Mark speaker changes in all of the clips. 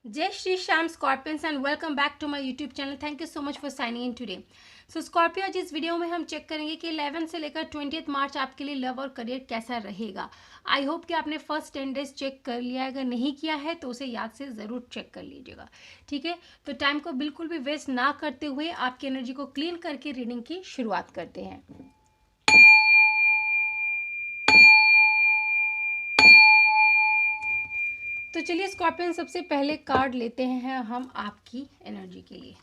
Speaker 1: Jai Shri Sham Scorpions and welcome back to my YouTube channel. Thank you so much for signing in today. So Scorpio, आज इस video में हम check करेंगे कि 11 से लेकर 20 मार्च आपके लिए लव और करियर कैसा रहेगा. आई होप कि आपने फर्स्ट 10 डेज चेक कर लिया है. अगर नहीं किया है तो उसे याद से ज़रूर चेक कर लीजिएगा. ठीक है, तो टाइम को बिल्कुल भी वेस्ट ना करते हुए आपकी एनर्जी को क्लीन करके रीडिंग की शुरुआत करते हैं. तो चलिए स्कॉर्पियन, सबसे पहले कार्ड लेते हैं हम आपकी एनर्जी के लिए.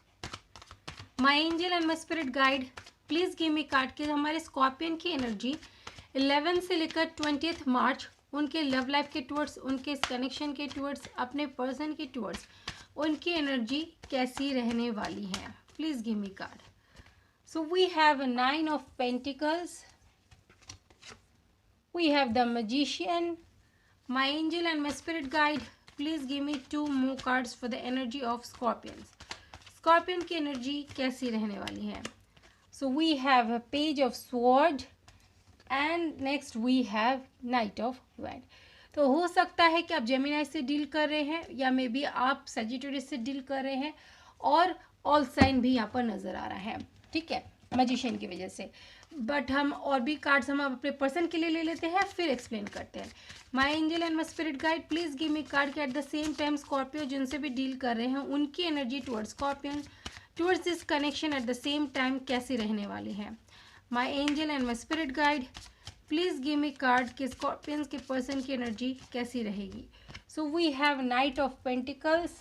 Speaker 1: माई angel and my spirit guide, please give me card कि हमारे स्कॉर्पियन की एनर्जी 11 से लेकर 20 मार्च उनके लव लाइफ के टूवर्ड्स, उनके कनेक्शन के टूवर्ड्स, अपने पर्सन के टूवर्ड्स, उनकी एनर्जी कैसी रहने वाली है. Please give me card. So we have 9 of pentacles, we have the magician. My angel and my spirit guide, please give me 2 more cards for the energy of Scorpions. Scorpion की energy कैसी रहने वाली है. So we have a page of sword and next we have knight of wand. तो हो सकता है कि आप जेमिनी से डील कर रहे हैं या मे बी आप सजिटेरियस से डील कर रहे हैं और ऑल साइन भी यहाँ पर नज़र आ रहा है. ठीक है, मैजिशियन की वजह से. बट हम और भी कार्ड्स हम अपने पर्सन के लिए ले लेते हैं, फिर एक्सप्लेन करते हैं. My angel and my spirit guide, please give me card कि at the same time Scorpio जिनसे भी डील कर रहे हैं उनकी energy towards Scorpion, towards this connection at the same time कैसी रहने वाली है. My angel and my spirit guide, please give me card कि स्कॉर्पियंस के पर्सन की एनर्जी कैसी रहेगी. So we have knight of pentacles,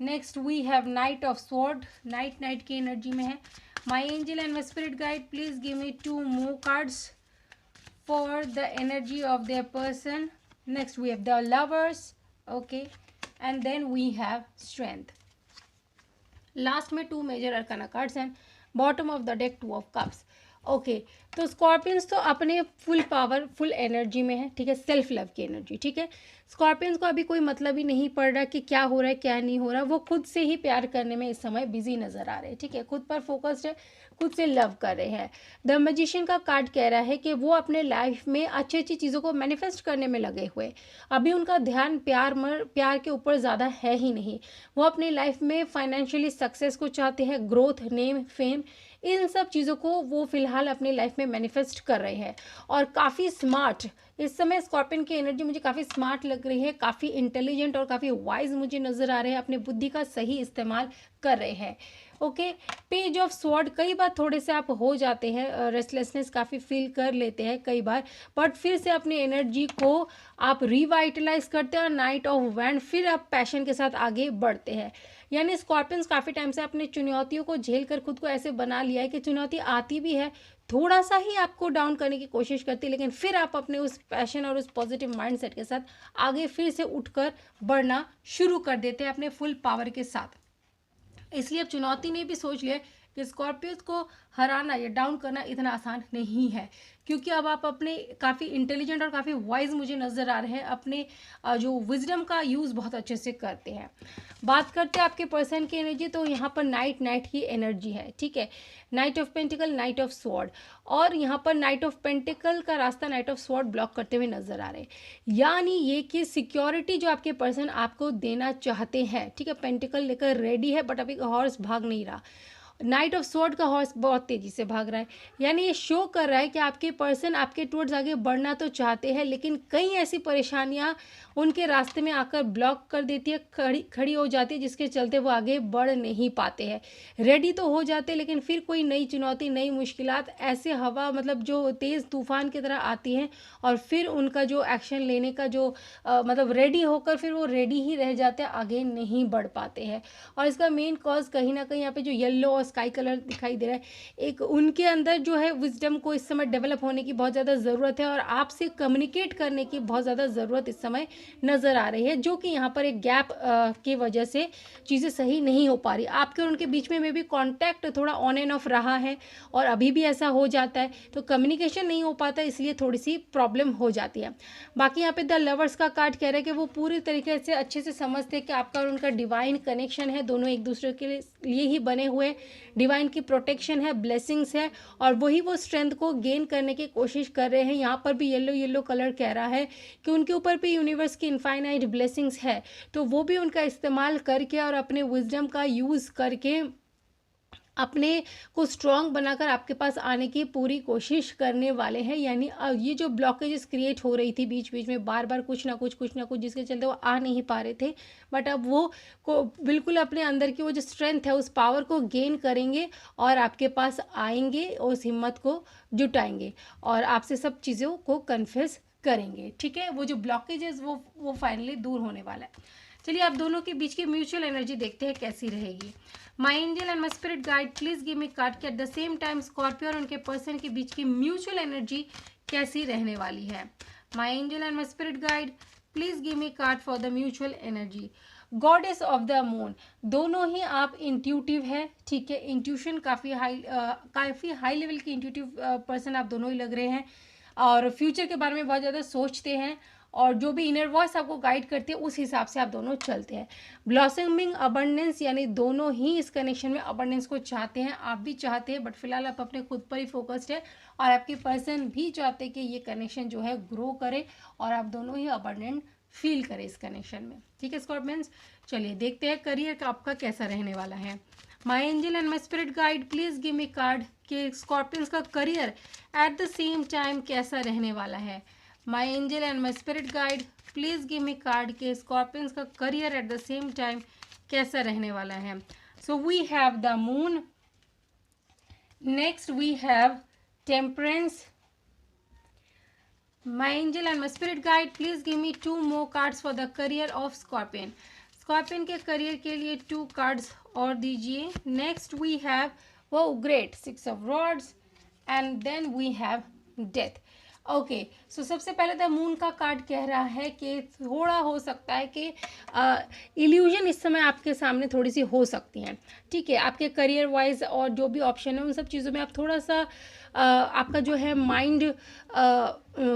Speaker 1: next we have knight of sword. Night की एनर्जी में है. My angel and my spirit guide, please give me 2 more cards for the energy of their person. Next we have the lovers, okay, and then we have strength. Last में 2 major arcana cards and bottom of the deck 2 of cups. Okay, तो Scorpions तो अपने full power full energy में है. ठीक है, self love की energy. ठीक है, स्कॉर्पियंस को अभी कोई मतलब ही नहीं पड़ रहा कि क्या हो रहा है क्या नहीं हो रहा. वो खुद से ही प्यार करने में इस समय बिजी नज़र आ रहे हैं. ठीक है, खुद पर फोकस्ड है, खुद से लव कर रहे हैं. द मैजिशियन का कार्ड कह रहा है कि वो अपने लाइफ में अच्छी अच्छी चीज़ों को मैनिफेस्ट करने में लगे हुए. अभी उनका ध्यान प्यार के ऊपर ज़्यादा है ही नहीं. वो अपनी लाइफ में फाइनेंशियली सक्सेस को चाहते हैं, ग्रोथ, नेम, फेम, इन सब चीज़ों को वो फिलहाल अपनी लाइफ में मैनिफेस्ट कर रहे हैं. और काफ़ी स्मार्ट इस समय स्कॉर्पियन की एनर्जी मुझे काफ़ी स्मार्ट लग रही है, काफ़ी इंटेलिजेंट और काफ़ी वाइज मुझे नज़र आ रहे हैं. अपनी बुद्धि का सही इस्तेमाल कर रहे हैं. ओके, पेज ऑफ स्वॉर्ड, कई बार थोड़े से आप हो जाते हैं, रेस्टलेसनेस काफ़ी फील कर लेते हैं कई बार, बट फिर से अपनी एनर्जी को आप रिवाइटलाइज करते हैं. और नाइट ऑफ वैंड, फिर आप पैशन के साथ आगे बढ़ते हैं. यानी स्कॉर्पियंस काफ़ी टाइम से अपने चुनौतियों को झेल कर खुद को ऐसे बना लिया है कि चुनौती आती भी है, थोड़ा सा ही आपको डाउन करने की कोशिश करती है, लेकिन फिर आप अपने उस पैशन और उस पॉजिटिव माइंडसेट के साथ आगे फिर से उठकर बढ़ना शुरू कर देते हैं अपने फुल पावर के साथ. इसलिए अब चुनौती ने भी सोच लिया कि स्कॉर्पियोस को हराना या डाउन करना इतना आसान नहीं है, क्योंकि अब आप अपने काफ़ी इंटेलिजेंट और काफ़ी वाइज मुझे नज़र आ रहे हैं, अपने जो विजडम का यूज़ बहुत अच्छे से करते हैं. बात करते हैं आपके पर्सन की एनर्जी, तो यहाँ पर नाइट की एनर्जी है. ठीक है, night of pentacle, night of sword, और यहाँ पर नाइट ऑफ पेंटिकल का रास्ता नाइट ऑफ स्वॉर्ड ब्लॉक करते हुए नज़र आ रहे हैं. यानी ये कि सिक्योरिटी जो आपके पर्सन आपको देना चाहते हैं, ठीक है, पेंटिकल लेकर रेडी है, बट अभी हॉर्स भाग नहीं रहा. नाइट ऑफ स्वॉर्ड का हॉर्स बहुत तेज़ी से भाग रहा है. यानी ये शो कर रहा है कि आपके पर्सन आपके टूवर्ड्स आगे बढ़ना तो चाहते हैं, लेकिन कई ऐसी परेशानियां उनके रास्ते में आकर ब्लॉक कर देती है, खड़ी हो जाती है, जिसके चलते वो आगे बढ़ नहीं पाते हैं. रेडी तो हो जाते हैं, लेकिन फिर कोई नई चुनौती, नई मुश्किलात, ऐसे हवा मतलब जो तेज़ तूफान की तरह आती हैं, और फिर उनका जो एक्शन लेने का जो मतलब रेडी होकर फिर वो रेडी ही रह जाते हैं, आगे नहीं बढ़ पाते हैं. और इसका मेन कॉज कहीं ना कहीं यहाँ पे जो येलो और स्काई कलर दिखाई दे रहा है, एक उनके अंदर जो है विजडम को इस समय डेवलप होने की बहुत ज़्यादा ज़रूरत है, और आपसे कम्युनिकेट करने की बहुत ज़्यादा ज़रूरत इस समय नज़र आ रही है, जो कि यहाँ पर एक गैप की वजह से चीज़ें सही नहीं हो पा रही. आपके और उनके बीच में भी कॉन्टैक्ट थोड़ा ऑन एंड ऑफ रहा है, और अभी भी ऐसा हो जाता है, तो कम्युनिकेशन नहीं हो पाता, इसलिए थोड़ी सी प्रॉब्लम हो जाती है. बाकी यहाँ पे द लवर्स का कार्ड कह रहा है कि वो पूरी तरीके से अच्छे से समझते हैं कि आपका और उनका डिवाइन कनेक्शन है, दोनों एक दूसरे के लिए ही बने हुए हैं, डिवाइन की प्रोटेक्शन है, ब्लेसिंग्स है, और वही वो स्ट्रेंथ को गेन करने की कोशिश कर रहे हैं। यहाँ पर भी येलो येलो कलर कह रहा है कि उनके ऊपर भी यूनिवर्स की इनफाइनाइट ब्लेसिंग्स है, तो वो भी उनका इस्तेमाल करके और अपने विजडम का यूज़ करके अपने को स्ट्रॉन्ग बनाकर आपके पास आने की पूरी कोशिश करने वाले हैं। यानी ये जो ब्लॉकेजेस क्रिएट हो रही थी बीच बीच में, बार बार कुछ ना कुछ जिसके चलते वो आ नहीं पा रहे थे, बट अब वो को बिल्कुल अपने अंदर की वो जो स्ट्रेंथ है उस पावर को गेन करेंगे और आपके पास आएंगे, उस हिम्मत को जुटाएंगे और आपसे सब चीज़ों को कन्फेस करेंगे। ठीक है, वो जो ब्लॉकेजेस वो फाइनली दूर होने वाला है। चलिए आप दोनों के बीच की म्यूचुअल एनर्जी देखते हैं कैसी रहेगी। My angel and my spirit guide please give me card के at the same time Scorpio और उनके पर्सन के बीच की म्यूचुअल एनर्जी कैसी रहने वाली है। My angel and my spirit guide please give me card for the mutual energy. Goddess of the moon, दोनों ही आप इंट्यूटिव है। ठीक है, इंट्यूशन काफ़ी हाई लेवल की इंट्यूटिव पर्सन आप दोनों ही लग रहे हैं और फ्यूचर के बारे में बहुत ज़्यादा सोचते हैं और जो भी इनर वॉइस आपको गाइड करती है उस हिसाब से आप दोनों चलते हैं। ब्लॉसमिंग अबंडेंस, यानी दोनों ही इस कनेक्शन में अबंडेंस को चाहते हैं, आप भी चाहते हैं, बट फिलहाल आप अपने खुद पर ही फोकस्ड है और आपके पर्सन भी चाहते हैं कि ये कनेक्शन जो है ग्रो करे और आप दोनों ही अबंडेंट फील करें इस कनेक्शन में। ठीक है स्कॉर्पियंस, चलिए देखते हैं करियर आपका कैसा रहने वाला है। My angel and my spirit guide please give me card कि स्कॉर्पियंस का career at the same time कैसा रहने वाला है। My angel and my spirit guide please give me card के स्कॉर्पियंस का career at the same time कैसा रहने वाला है। So we have the moon, next we have temperance. My angel and my spirit guide please give me 2 more cards for the career of Scorpion. Scorpion के career के लिए 2 cards और दीजिए। Next we have वो great 6 of rods and then we have death. Okay, so सबसे पहले the moon का card कह रहा है कि थोड़ा हो सकता है कि इल्यूजन इस समय आपके सामने थोड़ी सी हो सकती हैं। ठीक है, आपके करियर वाइज और जो भी ऑप्शन है उन सब चीज़ों में आप थोड़ा सा आपका जो है माइंड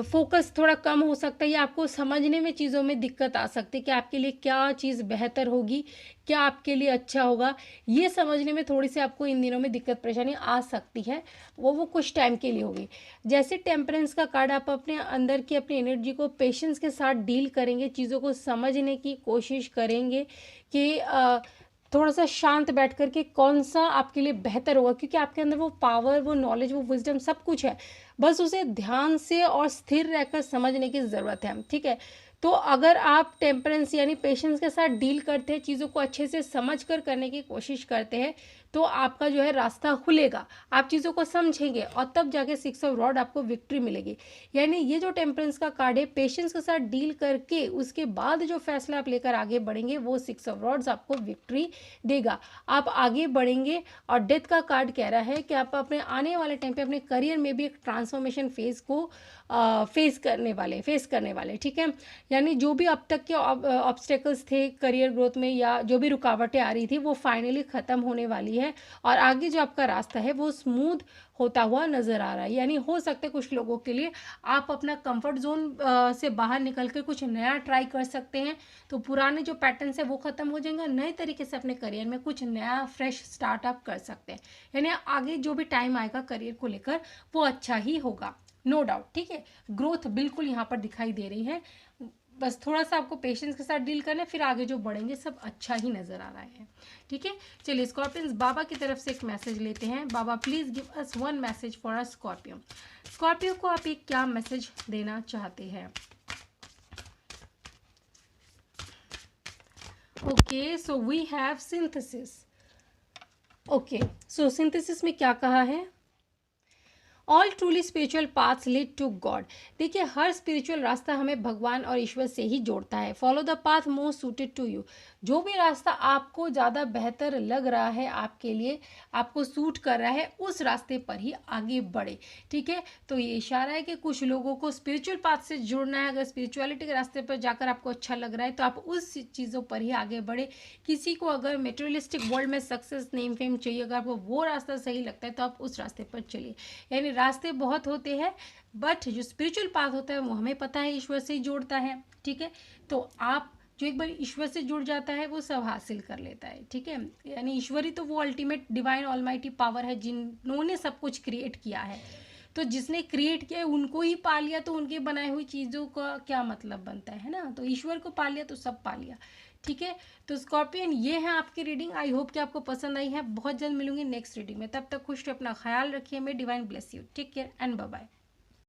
Speaker 1: फोकस थोड़ा कम हो सकता है या आपको समझने में चीज़ों में दिक्कत आ सकती है कि आपके लिए क्या चीज़ बेहतर होगी, क्या आपके लिए अच्छा होगा, ये समझने में थोड़ी सी आपको इन दिनों में दिक्कत परेशानी आ सकती है। वो कुछ टाइम के लिए होगी। जैसे टेम्परेंस का कार्ड, आप अपने अंदर की अपनी एनर्जी को पेशेंस के साथ डील करेंगे, चीज़ों को समझने की कोशिश करेंगे कि थोड़ा सा शांत बैठ कर के कौन सा आपके लिए बेहतर होगा, क्योंकि आपके अंदर वो पावर, वो नॉलेज, वो विजडम सब कुछ है, बस उसे ध्यान से और स्थिर रहकर समझने की ज़रूरत है। ठीक है, तो अगर आप टेम्परेंस यानी पेशेंस के साथ डील करते हैं, चीज़ों को अच्छे से समझ कर करने की कोशिश करते हैं, तो आपका जो है रास्ता खुलेगा, आप चीज़ों को समझेंगे और तब जाके 6 of रॉड आपको विक्ट्री मिलेगी। यानी ये जो टेम्परेंस का कार्ड है, पेशेंस के साथ डील करके उसके बाद जो फैसला आप लेकर आगे बढ़ेंगे वो 6 of रॉड्स आपको विक्ट्री देगा, आप आगे बढ़ेंगे। और डेथ का कार्ड कह रहा है कि आप अपने आने वाले टाइम पे अपने करियर में भी एक ट्रांसफॉर्मेशन फेज़ को फेस करने वाले। ठीक है, यानी जो भी अब तक के ऑब्स्टेकल्स थे करियर ग्रोथ में या जो भी रुकावटें आ रही थी वो फाइनली ख़त्म होने वाली है और आगे जो आपका रास्ता है वो स्मूथ होता हुआ नज़र आ रहा है। यानी हो सकता है कुछ लोगों के लिए आप अपना कंफर्ट जोन से बाहर निकल कर कुछ नया ट्राई कर सकते हैं, तो पुराने जो पैटर्न्स है वो ख़त्म हो जाएंगे, नए तरीके से अपने करियर में कुछ नया फ्रेश स्टार्टअप कर सकते हैं। यानी आगे जो भी टाइम आएगा करियर को लेकर वो अच्छा ही होगा, नो डाउट। ठीक है, ग्रोथ बिल्कुल यहाँ पर दिखाई दे रही है, बस थोड़ा सा आपको पेशेंस के साथ डील करना है, फिर आगे जो बढ़ेंगे सब अच्छा ही नज़र आ रहा है। ठीक है, चलिए स्कॉर्पियंस बाबा की तरफ से एक मैसेज लेते हैं। बाबा please give us 1 message for a Scorpio. Scorpio को आप एक क्या मैसेज देना चाहते हैं? Okay, so we have synthesis. Okay, so synthesis में क्या कहा है? All truly spiritual paths lead to God. देखिए, हर स्पिरिचुअल रास्ता हमें भगवान और ईश्वर से ही जोड़ता है। Follow the path most suited to you. जो भी रास्ता आपको ज़्यादा बेहतर लग रहा है, आपके लिए आपको सूट कर रहा है, उस रास्ते पर ही आगे बढ़े। ठीक है, तो ये इशारा है कि कुछ लोगों को स्पिरिचुअल पाथ से जुड़ना है। अगर स्पिरिचुअलिटी के रास्ते पर जाकर आपको अच्छा लग रहा है तो आप उस चीज़ों पर ही आगे बढ़े। किसी को अगर मेटेरियलिस्टिक वर्ल्ड में सक्सेस, नेम, फेम चाहिए, अगर आपको वो रास्ता सही लगता है तो आप उस रास्ते पर चलिए। यानी रास्ते बहुत होते हैं, बट जो स्पिरिचुअल पाथ होता है वो हमें पता है ईश्वर से ही जोड़ता है। ठीक है, तो आप जो एक बार ईश्वर से जुड़ जाता है वो सब हासिल कर लेता है, ठीक है। यानी ईश्वर ही तो वो अल्टीमेट डिवाइन ऑलमाइटी पावर है जिन्होंने सब कुछ क्रिएट किया है। तो जिसने क्रिएट किया उनको ही पा लिया तो उनके बनाई हुई चीज़ों का क्या मतलब बनता है ना। तो ईश्वर को पा लिया तो सब पा लिया, ठीक है। तो स्कॉर्पियन ये है आपकी रीडिंग। आई होप कि आपको पसंद आई है। बहुत जल्द मिलूंगी नेक्स्ट रीडिंग में, तब तक खुश रहिए, अपना ख्याल रखिए। May divine bless you, take care and bye bye.